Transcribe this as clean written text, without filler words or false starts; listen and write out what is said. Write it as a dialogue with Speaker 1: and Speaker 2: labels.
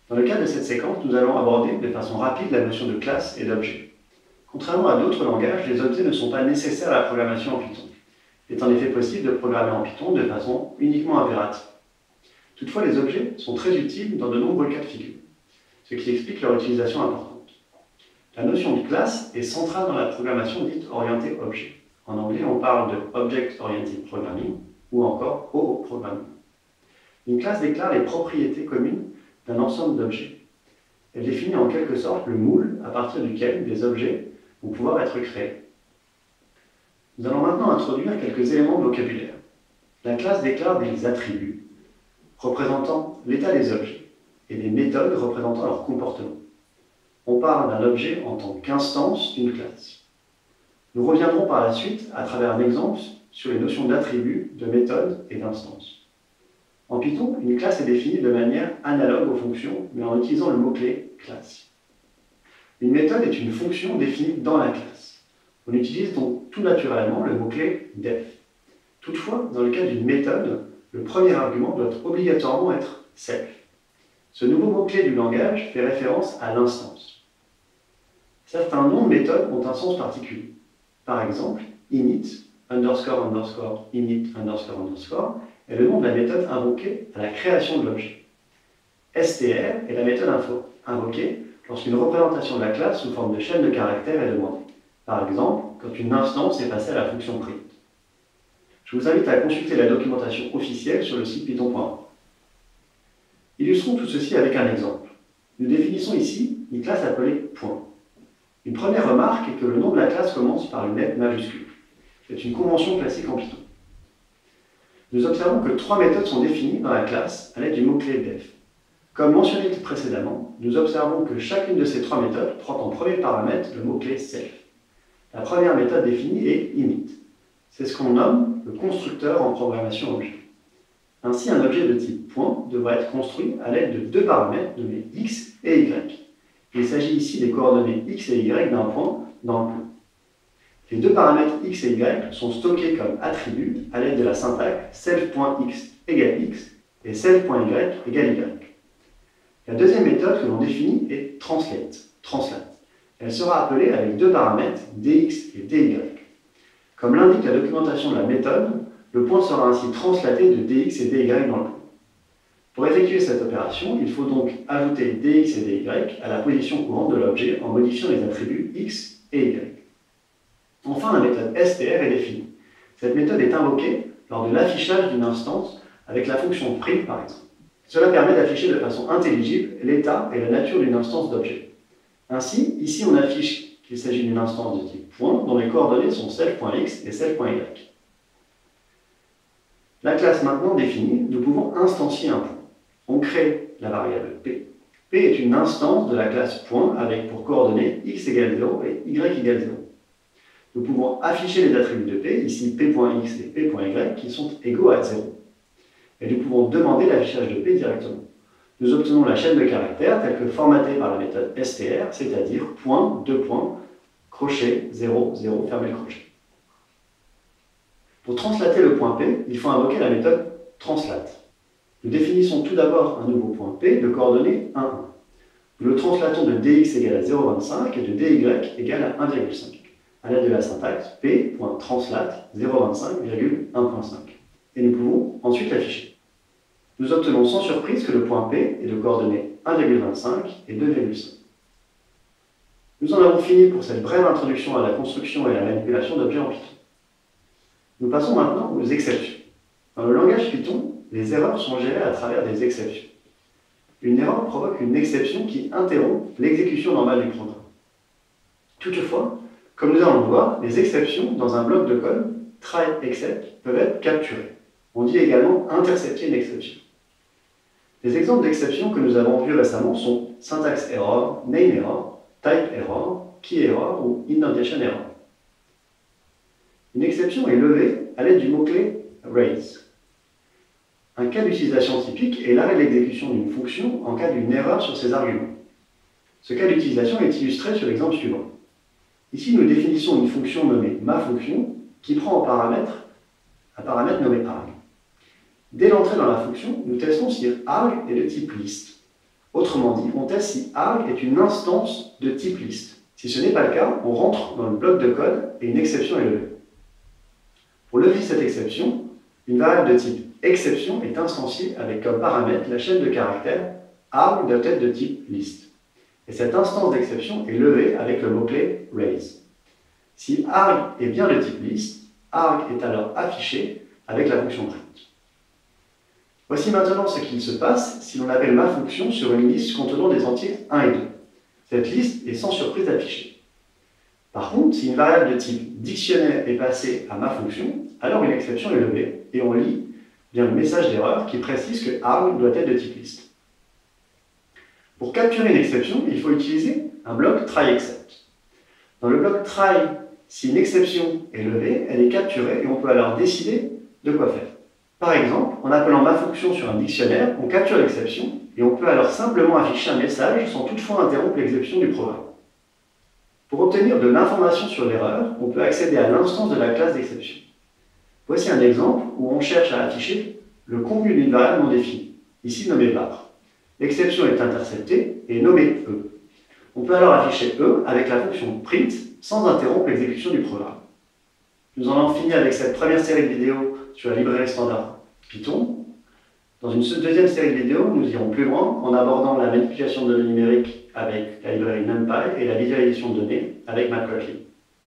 Speaker 1: Dans le cadre de cette séquence, nous allons aborder de façon rapide la notion de classe et d'objet. Contrairement à d'autres langages, les objets ne sont pas nécessaires à la programmation en Python. Il est en effet possible de programmer en Python de façon uniquement impérative. Toutefois, les objets sont très utiles dans de nombreux cas de figure, ce qui explique leur utilisation importante. La notion de classe est centrale dans la programmation dite orientée objet. En anglais, on parle de Object Oriented Programming ou encore OO Programming. Une classe déclare les propriétés communes d'un ensemble d'objets. Elle définit en quelque sorte le moule à partir duquel des objets vont pouvoir être créés. Nous allons maintenant introduire quelques éléments de vocabulaire. La classe déclare des attributs représentant l'état des objets et des méthodes représentant leur comportement. On parle d'un objet en tant qu'instance d'une classe. Nous reviendrons par la suite, à travers un exemple, sur les notions d'attributs, de méthode et d'instance. En Python, une classe est définie de manière analogue aux fonctions, mais en utilisant le mot-clé « classe ». Une méthode est une fonction définie dans la classe. On utilise donc tout naturellement le mot-clé « def ». Toutefois, dans le cas d'une méthode, le premier argument doit obligatoirement être « self ». Ce nouveau mot-clé du langage fait référence à l'instance. Certains noms de méthodes ont un sens particulier. Par exemple, init, underscore, underscore, init, underscore, underscore, est le nom de la méthode invoquée à la création de l'objet. str est la méthode invoquée lorsqu'une représentation de la classe sous forme de chaîne de caractères est demandée. Par exemple, quand une instance est passée à la fonction print. Je vous invite à consulter la documentation officielle sur le site python.org. Illustrons tout ceci avec un exemple. Nous définissons ici une classe appelée point. Une première remarque est que le nom de la classe commence par une lettre majuscule. C'est une convention classique en Python. Nous observons que 3 méthodes sont définies dans la classe à l'aide du mot-clé def. Comme mentionné précédemment, nous observons que chacune de ces 3 méthodes prend en premier paramètre le mot-clé self. La première méthode définie est init. C'est ce qu'on nomme le constructeur en programmation objet. Ainsi, un objet de type point devra être construit à l'aide de 2 paramètres nommés x et y. Il s'agit ici des coordonnées x et y d'un point dans le plan. Les 2 paramètres x et y sont stockés comme attributs à l'aide de la syntaxe self.x égale x et self.y égale y. La deuxième méthode que l'on définit est translate. Elle sera appelée avec 2 paramètres dx et dy. Comme l'indique la documentation de la méthode, le point sera ainsi translaté de dx et dy dans le plan. Pour effectuer cette opération, il faut donc ajouter dx et dy à la position courante de l'objet en modifiant les attributs x et y. Enfin, la méthode str est définie. Cette méthode est invoquée lors de l'affichage d'une instance avec la fonction print par exemple. Cela permet d'afficher de façon intelligible l'état et la nature d'une instance d'objet. Ainsi, ici on affiche qu'il s'agit d'une instance de type point dont les coordonnées sont self.x et self.y. La classe maintenant définie, nous pouvons instancier un point. On crée la variable p. P est une instance de la classe point avec pour coordonnées x égale 0 et y égale 0. Nous pouvons afficher les attributs de p, ici p.x et p.y, qui sont égaux à 0. Et nous pouvons demander l'affichage de p directement. Nous obtenons la chaîne de caractères telle que formatée par la méthode str, c'est-à-dire point, 2 points, crochet, 0, 0, fermez le crochet. Pour translater le point p, il faut invoquer la méthode translate. Nous définissons tout d'abord un nouveau point p de coordonnées 1, 1. Nous le translatons de dx égale à 0,25 et de dy égale à 1,5 à l'aide de la syntaxe p.translate 0,25,1.5. Et nous pouvons ensuite l'afficher. Nous obtenons sans surprise que le point P est de coordonnées 1,25 et 2,5. Nous en avons fini pour cette brève introduction à la construction et à la manipulation d'objets en Python. Nous passons maintenant aux exceptions. Dans le langage Python, les erreurs sont gérées à travers des exceptions. Une erreur provoque une exception qui interrompt l'exécution normale du programme. Toutefois, comme nous allons le voir, les exceptions dans un bloc de code, try except, peuvent être capturées. On dit également intercepter une exception. Les exemples d'exceptions que nous avons vus récemment sont syntax error, name error, type error, key error ou indentation error. Une exception est levée à l'aide du mot-clé raise. Un cas d'utilisation typique est l'arrêt de l'exécution d'une fonction en cas d'une erreur sur ses arguments. Ce cas d'utilisation est illustré sur l'exemple suivant. Ici, nous définissons une fonction nommée maFonction qui prend en paramètre un paramètre nommé arg. Dès l'entrée dans la fonction, nous testons si arg est de type list. Autrement dit, on teste si arg est une instance de type list. Si ce n'est pas le cas, on rentre dans le bloc de code et une exception est levée. Pour lever cette exception, une variable de type exception est instanciée avec comme paramètre la chaîne de caractères arg doit être de type list. Et cette instance d'exception est levée avec le mot-clé raise. Si arg est bien de type list, arg est alors affiché avec la fonction print. Voici maintenant ce qu'il se passe si l'on appelle ma fonction sur une liste contenant des entiers 1 et 2. Cette liste est sans surprise affichée. Par contre, si une variable de type dictionnaire est passée à ma fonction, alors une exception est levée et on lit bien le message d'erreur qui précise que arg doit être de type list. Pour capturer une exception, il faut utiliser un bloc try-except. Dans le bloc try, si une exception est levée, elle est capturée et on peut alors décider de quoi faire. Par exemple, en appelant ma fonction sur un dictionnaire, on capture l'exception et on peut alors simplement afficher un message sans toutefois interrompre l'exécution du programme. Pour obtenir de l'information sur l'erreur, on peut accéder à l'instance de la classe d'exception. Voici un exemple où on cherche à afficher le contenu d'une variable non définie, ici nommée var. L'exception est interceptée et nommée E. On peut alors afficher E avec la fonction print sans interrompre l'exécution du programme. Nous en avons fini avec cette première série de vidéos sur la librairie standard Python. Dans une deuxième série de vidéos, nous irons plus loin en abordant la manipulation de données numériques avec la librairie NumPy et la visualisation de données avec Matplotlib.